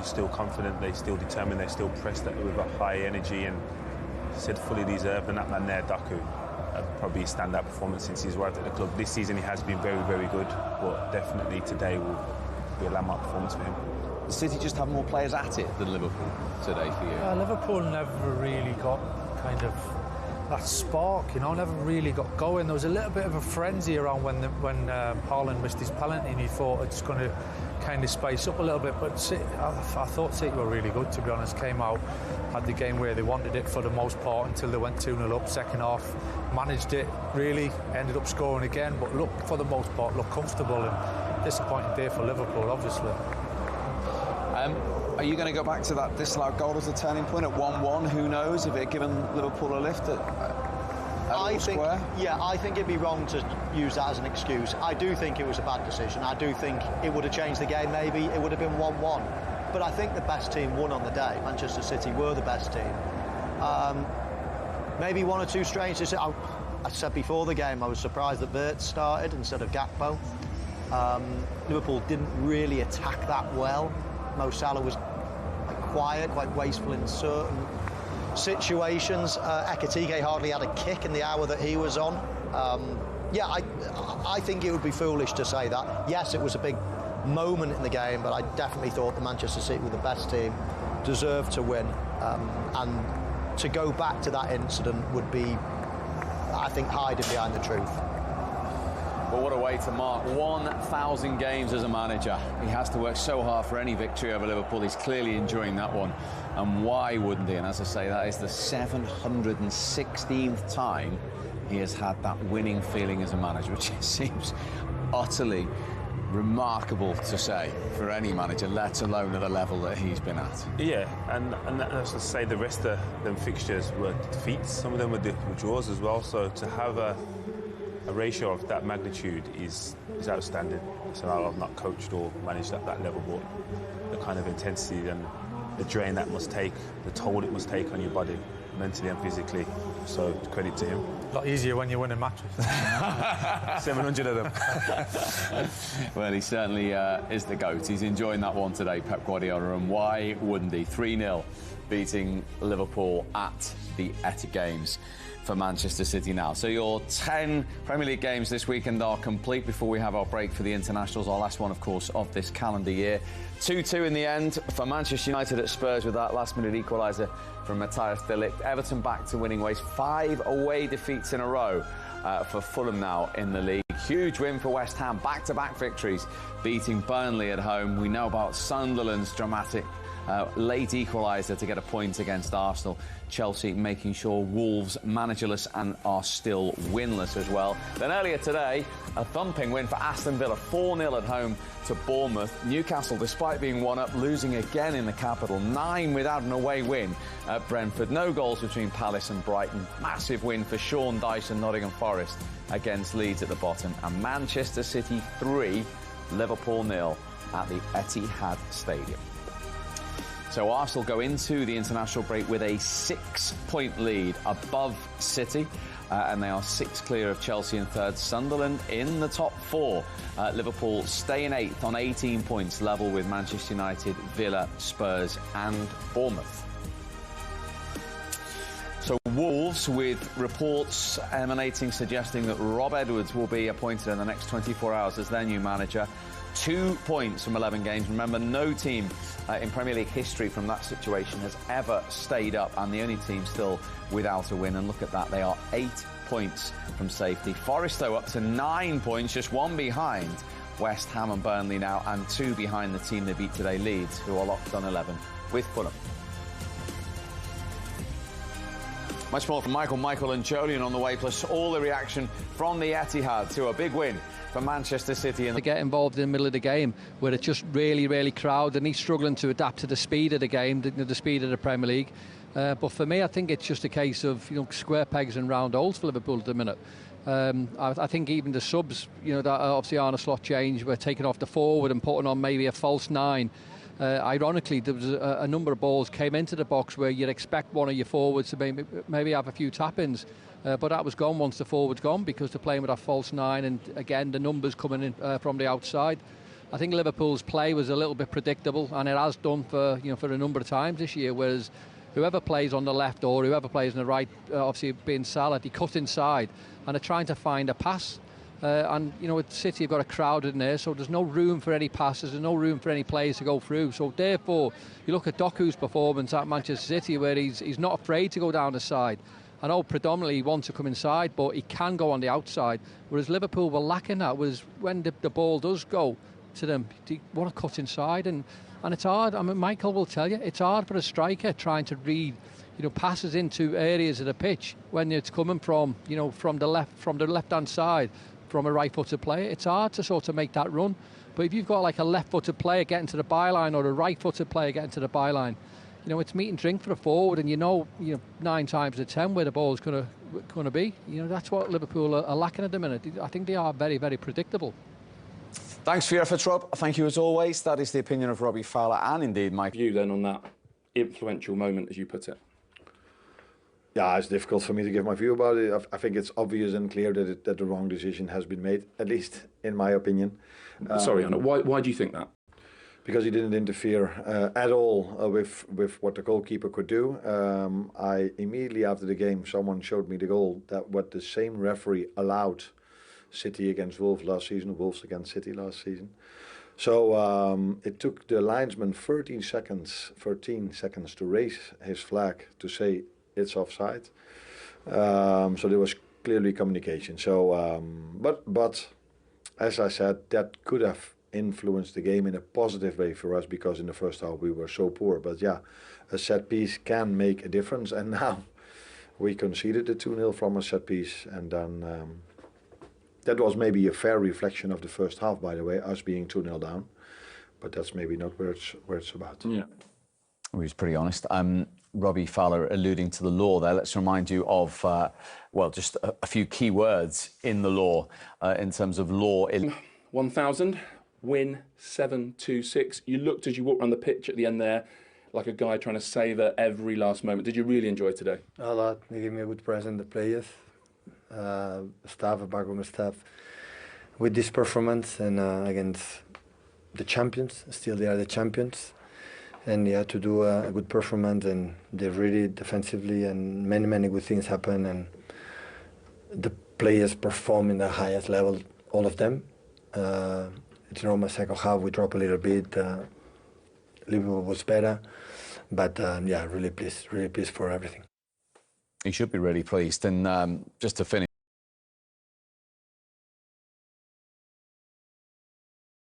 Still confident, they're still determined, they're still pressed with a high energy, and said fully deserved. And that man there, Daku, probably a standout performance since he's arrived at the club. This season he has been very, very good, but definitely today will be a landmark performance for him. The City just have more players at it than Liverpool today for you? Liverpool never really got kind of that spark, never really got going. There was a little bit of a frenzy around when Haaland missed his penalty, and you thought it's going to kind of spice up a little bit, but I thought City were really good, to be honest. Came out, had the game where they wanted it for the most part until they went 2-0 up. Second half, managed it really, ended up scoring again, but looked, for the most part, looked comfortable. And disappointing day for Liverpool, obviously. Are you going to go back to that disallowed goal as a turning point at 1-1? Who knows if it had given Liverpool a lift at Square? I think it'd be wrong to use that as an excuse. I do think it was a bad decision. I do think it would have changed the game. Maybe it would have been 1-1. But I think the best team won on the day. Manchester City were the best team. Maybe one or two strange decisions. I said before the game I was surprised that Wirtz started instead of Gakpo. Liverpool didn't really attack that well. Mo Salah was quiet, quite wasteful in certain situations. Ekitike hardly had a kick in the hour that he was on. I think it would be foolish to say that. Yes, it was a big moment in the game, but I definitely thought the Manchester City were the best team, deserved to win. And to go back to that incident would be, I think, hiding behind the truth. But what a way to mark 1,000 games as a manager. He has to work so hard for any victory over Liverpool. He's clearly enjoying that one. And why wouldn't he? And as I say, that is the 716th time he has had that winning feeling as a manager, which seems utterly remarkable to say for any manager, let alone at the level that he's been at. Yeah, and as I say, the rest of them fixtures were defeats. Some of them were draws as well. So to have a ratio of that magnitude is outstanding. So I've not coached or managed at that level, but the kind of intensity and the drain that must take, the toll it must take on your body, mentally and physically. So credit to him. A lot easier when you're winning matches. 700 of them. Well, he certainly is the GOAT. He's enjoying that one today, Pep Guardiola, and why wouldn't he? 3-0 beating Liverpool at the Etihad Games for Manchester City now. So your 10 Premier League games this weekend are complete before we have our break for the internationals, our last one, of course, of this calendar year. 2-2 in the end for Manchester United at Spurs with that last-minute equaliser from Matthias de Ligt. Everton back to winning ways. 5 away defeats in a row for Fulham now in the league. Huge win for West Ham. Back-to-back victories, beating Burnley at home. We know about Sunderland's dramatic late equaliser to get a point against Arsenal. Chelsea making sure Wolves managerless and are still winless as well. Then earlier today, a thumping win for Aston Villa, 4-0 at home to Bournemouth. Newcastle, despite being 1-up, losing again in the capital, 9 without an away win at Brentford. No goals between Palace and Brighton. Massive win for Sean Dyche and Nottingham Forest against Leeds at the bottom. And Manchester City 3, Liverpool 0 at the Etihad Stadium. So Arsenal go into the international break with a 6-point lead above City, and they are 6 clear of Chelsea in third. Sunderland in the top 4. Liverpool stay in 8th on 18 points, level with Manchester United, Villa, Spurs and Bournemouth. So Wolves, with reports emanating suggesting that Rob Edwards will be appointed in the next 24 hours as their new manager. 2 points from 11 games. Remember, no team in Premier League history from that situation has ever stayed up, and the only team still without a win. And look at that, they are 8 points from safety. Forest, though, up to 9 points, just 1 behind West Ham and Burnley now, and 2 behind the team they beat today, Leeds, who are locked on 11 with Fulham. Much more from Michael and Jolien on the way, plus all the reaction from the Etihad to a big win for Manchester City. And they get involved in the middle of the game where it's just really crowded, and he's struggling to adapt to the speed of the game, the speed of the Premier League. But for me, I think it's just a case of square pegs and round holes for Liverpool at the minute. I think even the subs, that obviously aren't a slot change, were taking off the forward and putting on maybe a false 9. Ironically, there was a number of balls came into the box where you'd expect one of your forwards to maybe have a few tap-ins. But that was gone once the forward's gone, because they're playing with a false 9, and again the numbers coming in from the outside. I think Liverpool's play was a little bit predictable, and it has done for for a number of times this year. Whereas whoever plays on the left or whoever plays on the right, obviously being Salah, he cut inside and are trying to find a pass. And with City, you've got a crowd in there, so there's no room for any passes, there's no room for any players to go through. So therefore, you look at Doku's performance at Manchester City, where he's not afraid to go down the side. I know predominantly he wants to come inside, but he can go on the outside. Whereas Liverpool were lacking that. Was when the ball does go to them, they want to cut inside, and it's hard. I mean, Michael will tell you, it's hard for a striker trying to read passes into areas of the pitch when it's coming from from the left-hand side. From a right-footed player, it's hard to sort of make that run. But if you've got like a left-footed player getting to the byline or a right-footed player getting to the byline, it's meat and drink for a forward, and 9 times out of 10 where the ball's going to be. That's what Liverpool are lacking at the minute. I think they are very, very predictable. Thanks for your efforts, Rob. Thank you as always. That is the opinion of Robbie Fowler and indeed Mike. View then on that influential moment, as you put it. Yeah, it's difficult for me to give my view about it. I think it's obvious and clear that the wrong decision has been made, at least in my opinion. Sorry, Anna, why do you think that? Because he didn't interfere at all with what the goalkeeper could do. I immediately after the game, someone showed me the goal that what the same referee allowed City against Wolves last season, Wolves against City last season. So it took the linesman 13 seconds to raise his flag to say it's offside. So there was clearly communication. So, but as I said, that could have influenced the game in a positive way for us because in the first half we were so poor. But yeah, a set piece can make a difference. And now we conceded the 2-0 from a set piece, and then that was maybe a fair reflection of the first half, by the way, us being 2-0 down. But that's maybe not where it's about. Yeah, he was pretty honest. Robbie Fowler alluding to the law there. Let's remind you of, just a few key words in the law in terms of law. 1,000, win 7-2-6. You looked as you walked around the pitch at the end there like a guy trying to savour every last moment. Did you really enjoy today? A lot. They gave me a good present, the players, staff, backroom staff, with this performance and against the champions. Still, they are the champions. And they had to do a good performance, and they really defensively, and many good things happen, and the players perform in the highest level, all of them. It's normal. Second half we drop a little bit. Liverpool was better, but really pleased for everything. He should be really pleased. And just to finish.